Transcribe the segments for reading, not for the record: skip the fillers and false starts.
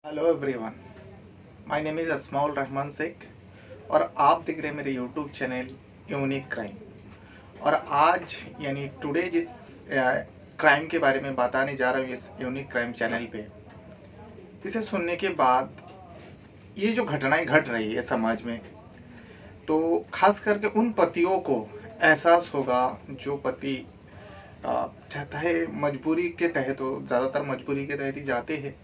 Hello everyone, my name is Asmaul Rahman Sheikh और आप देख रहे हैं मेरे यूट्यूब चैनल यूनिक क्राइम। और आज यानी टुडे जिस क्राइम के बारे में बताने जा रहा हूँ इस यूनिक क्राइम चैनल पे, इसे सुनने के बाद ये जो घटनाएं घट रही है समाज में, तो खास करके उन पतियों को एहसास होगा जो पति चाहता है मजबूरी के तहत हो, ज़्यादातर मजबूरी के तहत ही जाते हैं,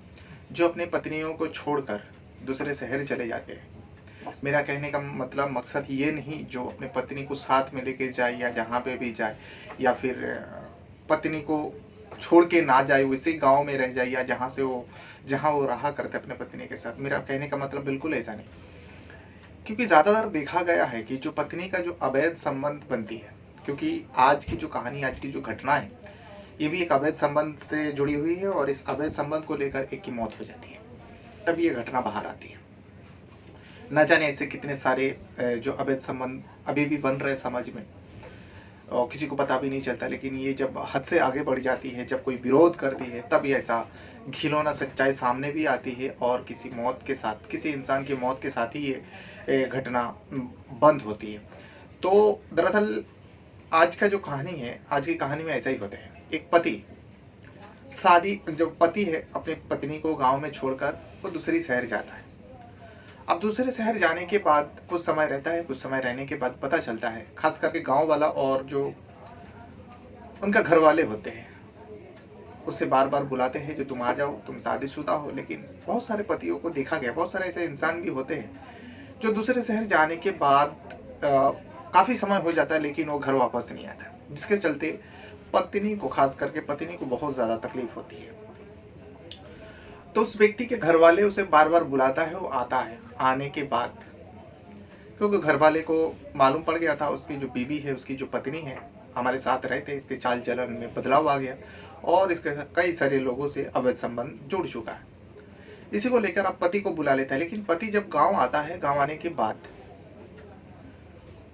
जो अपने पत्नियों को छोड़कर दूसरे शहर चले जाते हैं। मेरा कहने का मतलब मकसद ये नहीं जो अपने पत्नी को साथ में लेके जाए या जहाँ पे भी जाए, या फिर पत्नी को छोड़ के ना जाए, उसी गांव में रह जाए या जहाँ वो रहा करते अपने पत्नी के साथ। मेरा कहने का मतलब बिल्कुल ऐसा नहीं, क्योंकि ज़्यादातर देखा गया है कि जो पत्नी का जो अवैध संबंध बनती है, क्योंकि आज की जो कहानी, आज की जो घटना है, ये भी एक अवैध संबंध से जुड़ी हुई है और इस अवैध संबंध को लेकर एक की मौत हो जाती है, तब ये घटना बाहर आती है। न जाने ऐसे कितने सारे जो अवैध संबंध अभी भी बन रहे समाज में और किसी को पता भी नहीं चलता, लेकिन ये जब हद से आगे बढ़ जाती है, जब कोई विरोध करती है, तब ये ऐसा घिनौना सच्चाई सामने भी आती है और किसी मौत के साथ, किसी इंसान की मौत के साथ ही ये घटना बंद होती है। तो दरअसल आज का जो कहानी है, आज की कहानी में ऐसा ही होता है। एक पति शादी जो पति है अपनी पत्नी को गांव में छोड़कर वो दूसरी शहर जाता है। अब दूसरे शहर जाने के बाद कुछ समय रहता है, कुछ समय रहने के बाद पता चलता है, खास करके गांव वाला और जो उनका घर वाले होते हैं उसे बार बार बुलाते हैं, जो तुम आ जाओ, तुम शादीशुदा हो। लेकिन बहुत सारे पतियों को देखा गया, बहुत सारे ऐसे इंसान भी होते हैं जो दूसरे शहर जाने के बाद काफ़ी समय हो जाता है लेकिन वो घर वापस नहीं आता, जिसके चलते पत्नी को, खास करके पत्नी को बहुत ज़्यादा तकलीफ होती है। तो उस व्यक्ति के घर वाले उसे बार बार बुलाता है, वो आता है। आने के बाद क्योंकि घर वाले को मालूम पड़ गया था उसकी जो बीवी है, उसकी जो पत्नी है, हमारे साथ रहते, इसके चाल चलन में बदलाव आ गया और इसके साथ कई सारे लोगों से अवैध संबंध जुड़ चुका है। इसी को लेकर अब पति को बुला लेता है। लेकिन पति जब गांव आता है, गांव आने के बाद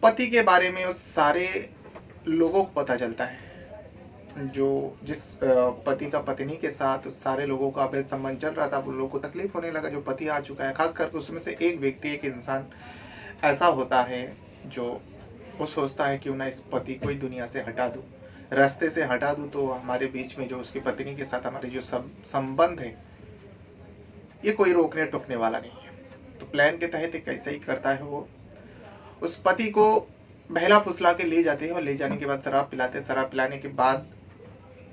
पति के बारे में उस सारे लोगों को पता चलता है, जो जिस पति का पत्नी के साथ उस सारे लोगों का अवैध संबंध चल रहा था, उन लोगों को तकलीफ होने लगा जो पति आ चुका है। खास करके उसमें से एक व्यक्ति, एक इंसान ऐसा होता है जो वो सोचता है क्यों ना इस पति को ही दुनिया से हटा दूं, रास्ते से हटा दूं, तो हमारे बीच में जो उसकी पत्नी के साथ हमारे जो सब संबंध है, ये कोई रोकने टोकने वाला नहीं है। तो प्लान के तहत एक ऐसा ही करता है, वो उस पति को बहला फुसला के ले जाते हैं और ले जाने के बाद शराब पिलाते हैं। शराब पिलाने के बाद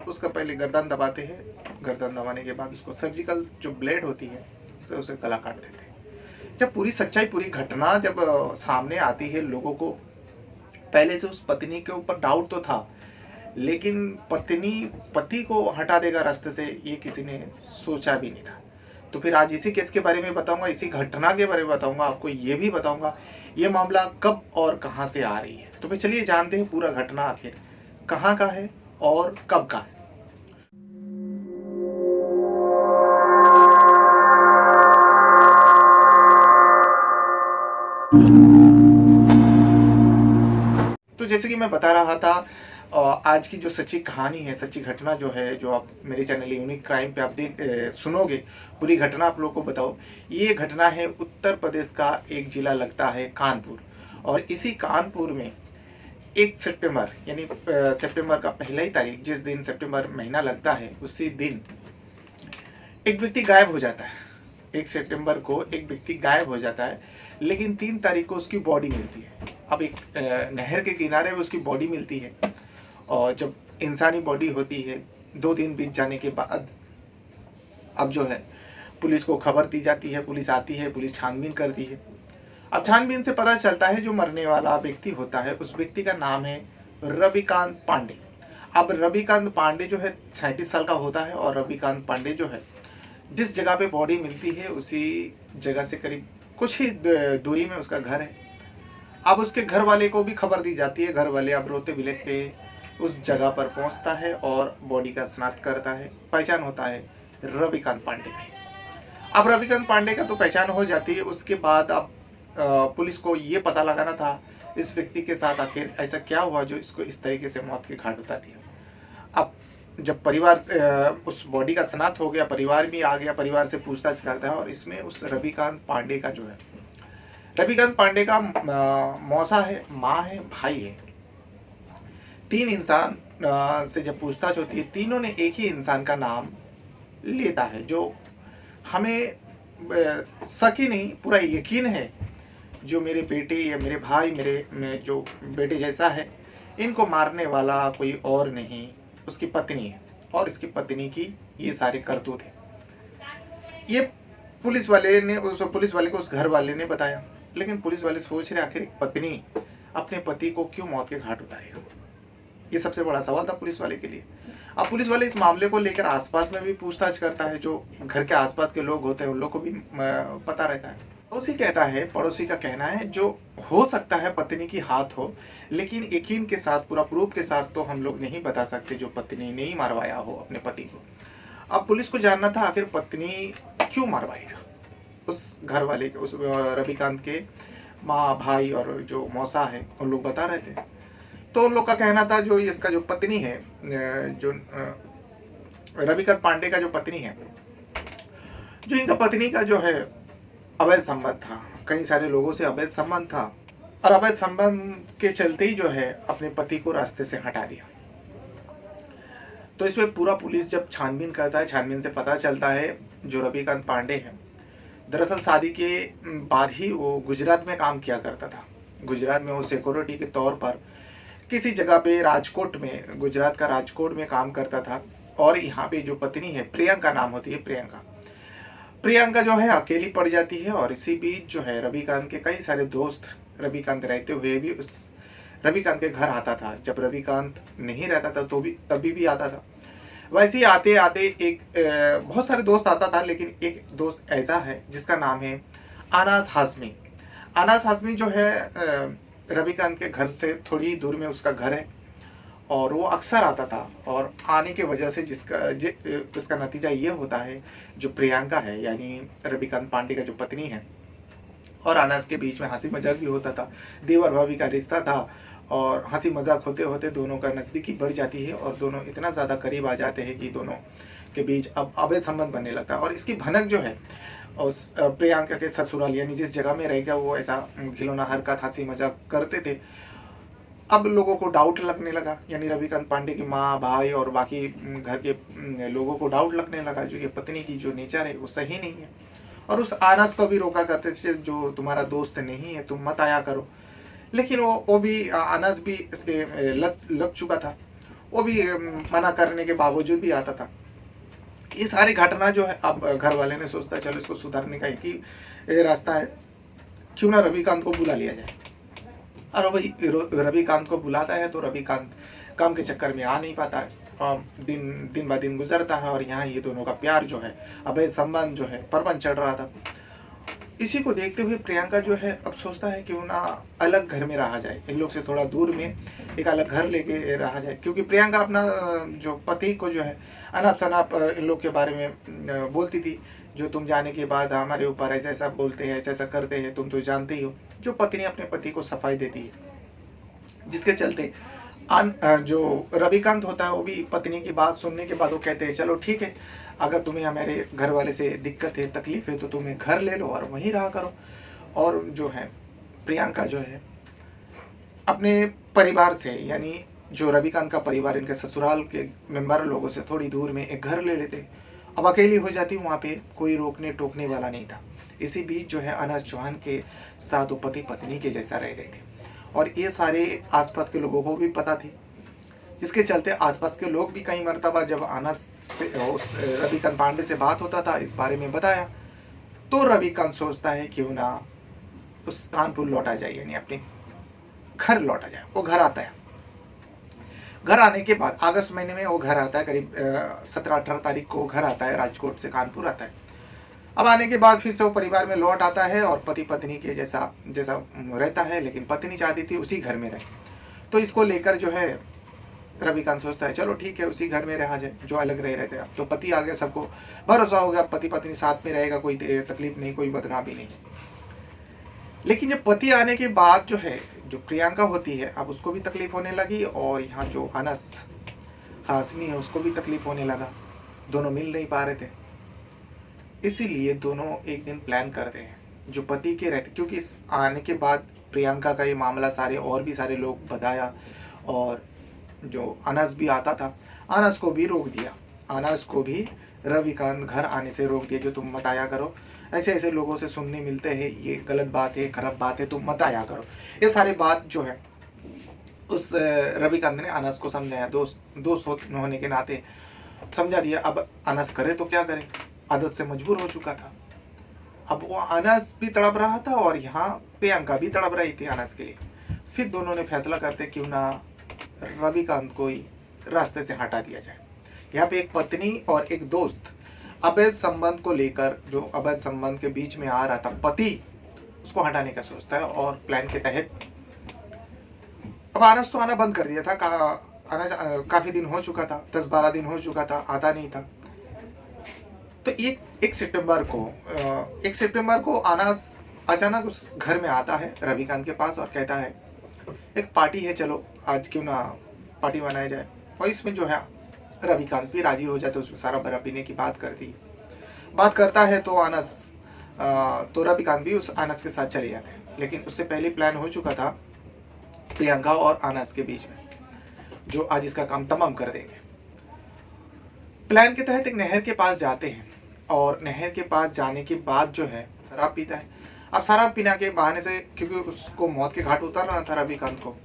उसका पहले गर्दन दबाते हैं, गर्दन दबाने के बाद उसको सर्जिकल जो ब्लेड होती है उससे उसे गला काट देते हैं। जब पूरी सच्चाई, पूरी घटना जब सामने आती है, लोगों को पहले से उस पत्नी के ऊपर डाउट तो था, लेकिन पत्नी पति को हटा देगा रास्ते से, ये किसी ने सोचा भी नहीं था। तो फिर आज इसी केस के बारे में बताऊंगा, इसी घटना के बारे में बताऊंगा, आपको ये भी बताऊंगा ये मामला कब और कहां से आ रही है। तो फिर चलिए जानते हैं पूरा घटना आखिर कहां का है और कब का है। तो जैसे कि मैं बता रहा था, आज की जो सच्ची कहानी है, सच्ची घटना जो है, जो आप मेरे चैनल यूनिक क्राइम पे आप सुनोगे, पूरी घटना आप लोगों को बताओ। ये घटना है उत्तर प्रदेश का एक जिला लगता है कानपुर, और इसी कानपुर में 1 सितंबर यानी सितंबर का पहला ही तारीख, जिस दिन सितंबर महीना लगता है, उसी दिन एक व्यक्ति गायब हो जाता है। 1 सितंबर को एक व्यक्ति गायब हो जाता है, लेकिन 3 तारीख को उसकी बॉडी मिलती है। अब एक नहर के किनारे में उसकी बॉडी मिलती है, और जब इंसानी बॉडी होती है, 2 दिन बीत जाने के बाद अब जो है पुलिस को खबर दी जाती है, पुलिस आती है, पुलिस छानबीन करती है। अब छानबीन से पता चलता है जो मरने वाला व्यक्ति होता है, उस व्यक्ति का नाम है रविकांत पांडे। अब रविकांत पांडे जो है 37 साल का होता है, और रविकांत पांडे जो है जिस जगह पे बॉडी मिलती है उसी जगह से करीब कुछ ही दूरी में उसका घर है। अब उसके घर वाले को भी खबर दी जाती है। घर वाले अब रोते बिलखते उस जगह पर पहुंचता है और बॉडी का शनाख्त करता है। पहचान होता है रविकांत पांडे का। अब रविकांत पांडे का तो पहचान हो जाती है। उसके बाद अब पुलिस को ये पता लगाना था इस व्यक्ति के साथ आखिर ऐसा क्या हुआ जो इसको इस तरीके से मौत के घाट उतार दिया। अब जब परिवार से उस बॉडी का शनाख्त हो गया, परिवार भी आ गया, परिवार से पूछताछ करता है और इसमें उस रविकांत पांडे का जो है, रविकांत पांडे का मौसा है, माँ है, भाई है, 3 इंसान से जब पूछताछ होती है, तीनों ने एक ही इंसान का नाम लेता है, जो हमें शक ही नहीं, पूरा यकीन है जो मेरे बेटे या मेरे भाई, में जो बेटे जैसा है, इनको मारने वाला कोई और नहीं, उसकी पत्नी है और इसकी पत्नी की ये सारे करतूत है। ये पुलिस वाले को उस घर वाले ने बताया, लेकिन पुलिस वाले सोच रहे आखिर एक पत्नी अपने पति को क्यों मौत के घाट उतारेगा। ये सबसे बड़ा सवाल था पुलिस वाले के लिए। अब पुलिस वाले इस मामले को लेकर आसपास में भी पूछताछ करता है, जो घर के आसपास के लोग होते हैं उन लोग को भी पता रहता है। पड़ोसी का कहना है जो हो सकता है पत्नी की हाथ हो, लेकिन यकीन के साथ, पूरा प्रूफ के साथ तो हम लोग नहीं बता सकते जो पत्नी ने ही मरवाया हो अपने पति को। अब पुलिस को जानना था आखिर पत्नी क्यों मरवाएगा। उस घर वाले के, उस रविकांत के माँ, भाई और जो मौसा है उन लोग बता रहे थे। तो उन लोग का कहना था जो इसका जो पत्नी है, जो रविकांत पांडे का जो पत्नी है, जो इनका पत्नी का जो है अवैध संबंध था, कई सारे लोगों से अवैध संबंध था और अवैध संबंध के चलते ही जो है अपने पति को रास्ते से हटा दिया। तो इसमें पूरा पुलिस जब छानबीन करता है, छानबीन से पता चलता है जो रविकांत पांडे है, दरअसल शादी के बाद ही वो गुजरात में काम किया करता था। गुजरात में वो सिक्योरिटी के तौर पर किसी जगह पे राजकोट में, गुजरात का राजकोट में काम करता था। और यहाँ पे जो पत्नी है, प्रियंका नाम होती है, प्रियंका जो है अकेली पड़ जाती है। और इसी बीच जो है रविकांत के कई सारे दोस्त, रविकांत रहते हुए भी उस रविकांत के घर आता था। जब रविकांत नहीं रहता था तो भी तभी भी आता था। वैसे ही आते आते एक बहुत सारे दोस्त आता था, लेकिन एक दोस्त ऐसा है जिसका नाम है अनास हाशमी। अनास हाशमी जो है रविकांत के घर से थोड़ी ही दूर में उसका घर है और वो अक्सर आता था। और आने की वजह से उसका नतीजा ये होता है, जो प्रियंका है यानी रविकांत पांडे का जो पत्नी है और अनास के बीच में हंसी मजाक भी होता था, देवर भाभी का रिश्ता था। और हंसी मजाक होते होते दोनों का नज़दीकी बढ़ जाती है और दोनों इतना ज़्यादा करीब आ जाते हैं कि दोनों के बीच अब अवैध संबंध बनने लगता है। और इसकी भनक जो है उस प्रियंका के ससुराल यानी जिस जगह में रह गया वो ऐसा खिलौना हरकत, हंसी मजाक करते थे, अब लोगों को डाउट लगने लगा, यानी रविकांत पांडे की माँ, भाई और बाकी घर के लोगों को डाउट लगने लगा जो ये पत्नी की जो नेचर है वो सही नहीं है। और उस अनास को भी रोका करते थे, जो तुम्हारा दोस्त नहीं है तुम मत आया करो। लेकिन वो भी अनास भी इसके लग चुका था, वो भी मना करने के बावजूद भी आता था। ये सारी घटना जो है, अब घर वाले ने सोचता चलो इसको सुधारने का एक ही रास्ता है, क्यों ना रविकांत को बुला लिया जाए। और भाई रविकांत को बुलाता है तो रविकांत काम के चक्कर में आ नहीं पाता है। दिन ब दिन गुजरता है और यहाँ ये दोनों का प्यार जो है, अवैध संबंध जो है परपन चढ़ रहा था। इसी को देखते हुए प्रियंका जो है अब सोचता है क्यों ना अलग घर में रहा जाए, इन लोग से थोड़ा दूर में एक अलग घर लेके रहा जाए। क्योंकि प्रियंका अपना जो पति को जो है अनाप शनाप इन लोग के बारे में बोलती थी, जो तुम जाने के बाद हमारे ऊपर ऐसा ऐसा बोलते हैं, ऐसा ऐसा करते हैं, तुम तो जानते ही हो। जो पत्नी अपने पति को सफाई देती है, जिसके चलते जो रविकांत होता है वो भी पत्नी की बात सुनने के बाद वो कहते हैं चलो ठीक है, अगर तुम्हें हमारे घर वाले से दिक्कत है, तकलीफ है तो तुम्हें घर ले लो और वहीं रहा करो। और जो है प्रियंका जो है अपने परिवार से, यानी जो रविकांत का परिवार, इनके ससुराल के मेंबर लोगों से थोड़ी दूर में एक घर ले लेते। अब अकेली हो जाती, वहाँ पे कोई रोकने टोकने वाला नहीं था। इसी बीच जो है अनास चौहान के साथ वो पति पत्नी के जैसा रह रहे थे और ये सारे आसपास के लोगों को भी पता थी, जिसके चलते आसपास के लोग भी कई मरतबा जब अनास से रविकांत पांडे से बात होता था, इस बारे में बताया, तो रविकांत सोचता है क्यों ना उस कानपुर लौटा जाए, यानी अपने घर लौटा जाए। वो घर आता है। घर आने के बाद अगस्त महीने में वो घर आता है, करीब 17-18 तारीख को घर आता है, राजकोट से कानपुर आता है। अब आने के बाद फिर से वो परिवार में लौट आता है और पति पत्नी के जैसा रहता है, लेकिन पत्नी चाहती थी उसी घर में रहे। तो इसको लेकर जो है रविकांत सोचता है चलो ठीक है उसी घर में रहा जाए, जो अलग रह रहे थे। अब तो पति आ गया, सबको भरोसा हो गया, पति पत्नी साथ में रहेगा, कोई तकलीफ नहीं, कोई बदनामी नहीं। लेकिन जब पति आने के बाद जो है, जो प्रियंका होती है, अब उसको भी तकलीफ होने लगी। और यहाँ जो अनस हाशमी है उसको भी तकलीफ होने लगा, दोनों मिल नहीं पा रहे थे। इसीलिए दोनों एक दिन प्लान करते हैं, जो पति के रहते, क्योंकि इस आने के बाद प्रियंका का ये मामला सारे और भी सारे लोग बताया, और जो अनस भी आता था, अनस को भी रोक दिया, अनस को भी रविकांत घर आने से रोक दिया, जो तुम मत आया करो, ऐसे ऐसे लोगों से सुनने मिलते हैं, ये गलत बात है, खराब बात है, तुम मत आया करो। ये सारी बात जो है उस रविकांत ने अनस को समझाया, दोस्त होने के नाते समझा दिया। अब अनस करे तो क्या करे, आदत से मजबूर हो चुका था। अब वो अनस भी तड़प रहा था और यहाँ प्रियंका भी तड़प रही थी अनस के लिए। फिर दोनों ने फैसला करते क्यों ना रविकांत को ही रास्ते से हटा दिया जाए। यहाँ पे एक पत्नी और एक दोस्त अवैध संबंध को लेकर, जो अवैध संबंध के बीच में आ रहा था, पति उसको हटाने का सोचता है, और प्लान के तहत अब अनस तो आना बंद कर दिया था। अनस काफी दिन हो चुका था, 10-12 दिन हो चुका था, आता नहीं था। तो एक सितंबर को अनस अचानक उस घर में आता है रविकांत के पास और कहता है एक पार्टी है, चलो आज क्यों ना पार्टी मनाया जाए। और इसमें जो है रविकांत भी राजी हो जाते, उसमें सारा बर्फ पीने की बात करता है। तो रविकांत भी उस अनस के साथ चले जाते हैं। लेकिन उससे पहले प्लान हो चुका था प्रियंका और अनस के बीच में, जो आज इसका काम तमाम कर देंगे। प्लान के तहत एक नहर के पास जाते हैं, और नहर के पास जाने के बाद जो है शराब पीता है। अब शराब पीने के बहाने से, क्योंकि उसको मौत के घाट उतारना था रविकांत को,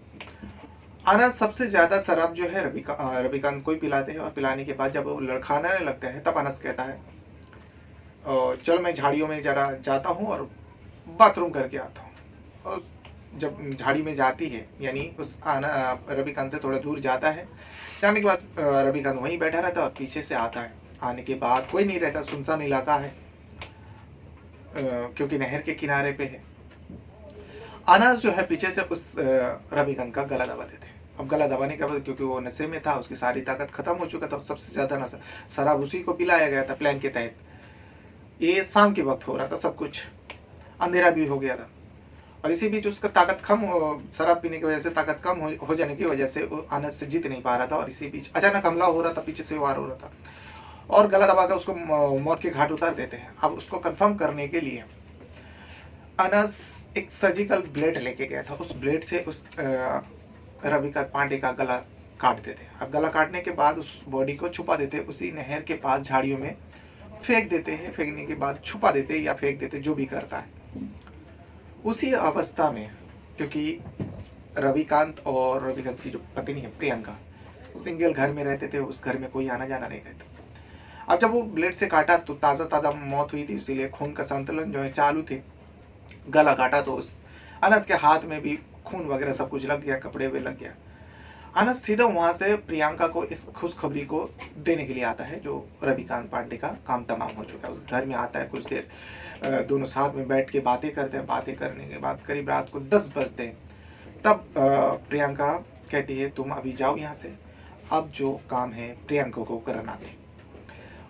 अनस सबसे ज्यादा शराब जो है रविकांत को ही पिलाते हैं। और पिलाने के बाद जब वो लड़खड़ाने लगता है, तब अनस कहता है चल मैं झाड़ियों में जरा जाता हूँ और बाथरूम करके आता हूँ। और जब झाड़ी में जाती है, यानी उस रविकांत से थोड़ा दूर जाता है, जाने के बाद रविकांत वहीं बैठा रहता है और पीछे से आता है। आने के बाद कोई नहीं रहता, सुनसान इलाका है, क्योंकि नहर के किनारे पे है। अनस जो है पीछे से उस रविकांत का गला दबा देते हैं। अब गला दबाने के बाद, क्योंकि वो नशे में था, उसकी सारी ताकत खत्म हो चुका था, सबसे ज्यादा नशा शराब उसी को पिलाया गया था प्लान के तहत। ये शाम के वक्त हो रहा था, सब कुछ अंधेरा भी हो गया था, और इसी बीच उसका ताकत शराब पीने की वजह से ताकत कम हो जाने की वजह से अनस से जीत नहीं पा रहा था। और इसी बीच अचानक हमला हो रहा था, पीछे से वार हो रहा था, और गला दबाकर उसको मौत के घाट उतार देते हैं। अब उसको कंफर्म करने के लिए अनस एक सर्जिकल ब्लेड लेके गया था, उस ब्लेड से उस रविकांत पांडे का गला काट देते। अब गला काटने के बाद उस बॉडी को छुपा देते, उसी नहर के पास झाड़ियों में फेंक देते हैं। फेंकने के बाद छुपा देते या फेंक देते, जो भी करता है। उसी अवस्था में, क्योंकि रविकांत और रविकांत की जो पत्नी है प्रियंका सिंगल घर में रहते थे, उस घर में कोई आना जाना नहीं रहता। अब जब वो ब्लेड से काटा तो ताज़ा मौत हुई थी, इसीलिए खून का संतुलन जो है चालू थे। गला काटा तो उस अनस के हाथ में भी खून वगैरह सब कुछ लग गया, कपड़े पे लग गया। अनस सीधा वहां से प्रियंका को इस खुशखबरी को देने के लिए आता है, जो रविकांत पांडे का काम तमाम हो चुका है। उस घर में आता है, कुछ देर दोनों साथ में बैठ के बातें करते हैं। बातें करने के बाद करीब रात को 10 बजते हैं, तब प्रियंका कहती है तुम अभी जाओ यहाँ से, अब जो काम है प्रियंका को करना थे।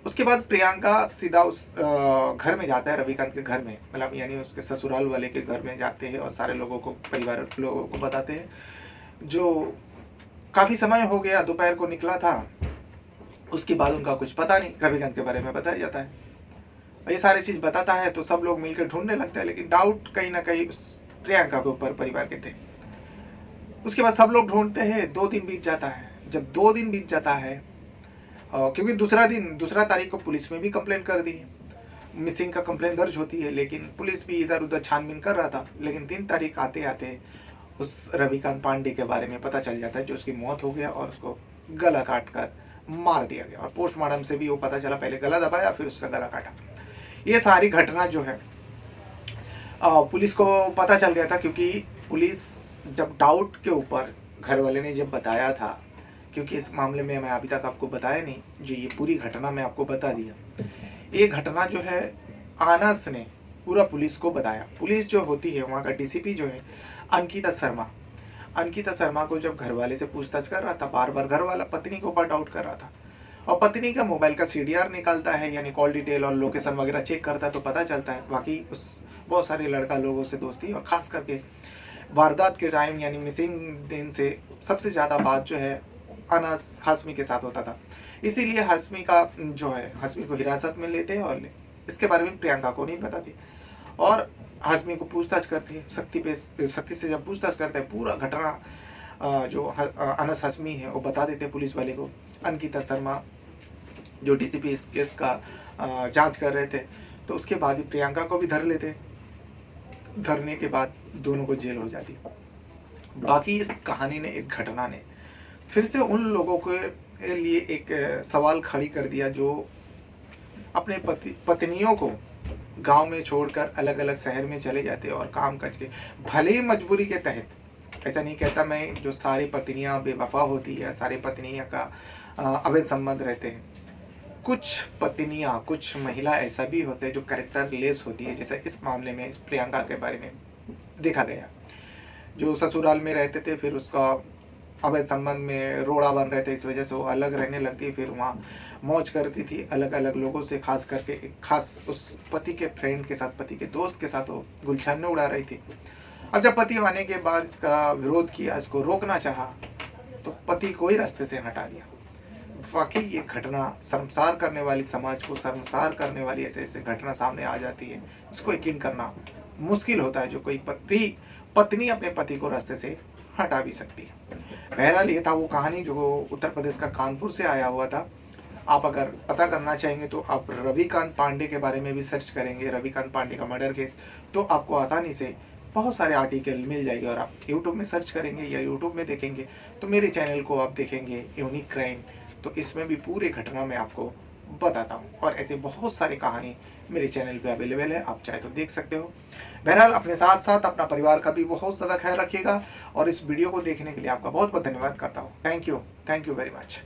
उसके बाद प्रियंका सीधा उस घर में जाता है, रविकांत के घर में, मतलब यानी उसके ससुराल वाले के घर में जाते हैं, और सारे लोगों को, परिवार लोगों को बताते हैं। जो काफ़ी समय हो गया, दोपहर को निकला था, उसके बाद उनका कुछ पता नहीं, रविकांत के बारे में बताया जाता है। ये सारी चीज़ बताता है तो सब लोग मिलकर ढूंढने लगते हैं, लेकिन डाउट कहीं ना कहीं उस प्रियंका के ऊपर परिवार के थे। उसके बाद सब लोग ढूंढते हैं, 2 दिन बीत जाता है। जब 2 दिन बीत जाता है, क्योंकि दूसरा तारीख को पुलिस में भी कंप्लेन कर दी है, मिसिंग का कंप्लेन दर्ज होती है, लेकिन पुलिस भी इधर उधर छानबीन कर रहा था। लेकिन 3 तारीख आते आते उस रविकांत पांडे के बारे में पता चल जाता है, जो उसकी मौत हो गया और उसको गला काट कर मार दिया गया। और पोस्टमार्टम से भी वो पता चला, पहले गला दबाया फिर उसका गला काटा। ये सारी घटना जो है पुलिस को पता चल गया था, क्योंकि पुलिस जब डाउट के ऊपर घर वाले ने जब बताया था, क्योंकि इस मामले में मैं अभी तक आपको बताया नहीं, जो ये पूरी घटना मैं आपको बता दिया। ये घटना जो है अनस ने पूरा पुलिस को बताया। पुलिस जो होती है वहाँ का डीसीपी जो है अंकिता शर्मा को जब घर वाले से पूछताछ कर रहा था, बार बार घर वाला पत्नी के ऊपर डाउट कर रहा था, और पत्नी का मोबाइल का CDR निकालता है, यानी कॉल डिटेल और लोकेशन वगैरह चेक करता है, तो पता चलता है बाकी उस बहुत सारे लड़का लोगों से दोस्ती, और ख़ास करके वारदात के टाइम यानी मिसिंग दिन से सबसे ज़्यादा बात जो है अनस हाशमी के साथ होता था। इसीलिए हाशमी का जो है, हाशमी को हिरासत में लेते हैं और इसके बारे में प्रियंका को नहीं बताती और हाशमी को पूछताछ करती है। शक्ति से जब पूछताछ करते हैं, पूरा घटना जो अनस हाशमी है वो बता देते हैं पुलिस वाले को। अंकिता शर्मा जो डीसीपी इस केस का जांच कर रहे थे, तो उसके बाद ही प्रियंका को भी धर लेते। धरने के बाद दोनों को जेल हो जाती। बाकी इस कहानी ने, इस घटना ने फिर से उन लोगों के लिए एक सवाल खड़ी कर दिया जो अपने पत्नियों को गांव में छोड़कर अलग अलग शहर में चले जाते और काम काज के, भले ही मजबूरी के तहत। ऐसा नहीं कहता मैं जो सारी पत्नियां बेवफा होती है, सारी पत्नियां का अवैध संबंध रहते हैं। कुछ पत्नियां, कुछ महिला ऐसा भी होते हैं जो कैरेक्टर लेस होती है, जैसे इस मामले में प्रियंका के बारे में देखा गया। जो ससुराल में रहते थे, फिर उसका अवैध संबंध में रोड़ा बन रहे थे, इस वजह से वो अलग रहने लगती, फिर वहाँ मौज करती थी अलग अलग लोगों से, खास करके एक खास उस पति के फ्रेंड के साथ, पति के दोस्त के साथ वो गुलछन्ने उड़ा रही थी। अब जब पति आने के बाद इसका विरोध किया, इसको रोकना चाहा, तो पति को ही रास्ते से हटा दिया। वाकई ये घटना शर्मसार करने वाली, समाज को शर्मसार करने वाली ऐसे ऐसे घटना सामने आ जाती है, इसको यकीन करना मुश्किल होता है जो कोई पत्नी अपने पति को रास्ते से हटा भी सकती है। बहरहाल ये था वो कहानी जो उत्तर प्रदेश का कानपुर से आया हुआ था। आप अगर पता करना चाहेंगे तो आप रविकांत पांडे के बारे में भी सर्च करेंगे, रविकांत पांडे का मर्डर केस, तो आपको आसानी से बहुत सारे आर्टिकल मिल जाएंगे। और आप यूट्यूब में सर्च करेंगे या यूट्यूब में देखेंगे तो मेरे चैनल को आप देखेंगे यूनिक क्राइम, तो इसमें भी पूरी घटना मैं आपको बताता हूँ। और ऐसे बहुत सारी कहानी मेरे चैनल पे अवेलेबल है, आप चाहे तो देख सकते हो। बहरहाल अपने साथ साथ अपना परिवार का भी बहुत ज़्यादा ख्याल रखिएगा और इस वीडियो को देखने के लिए आपका बहुत बहुत धन्यवाद करता हूँ। Thank you very much.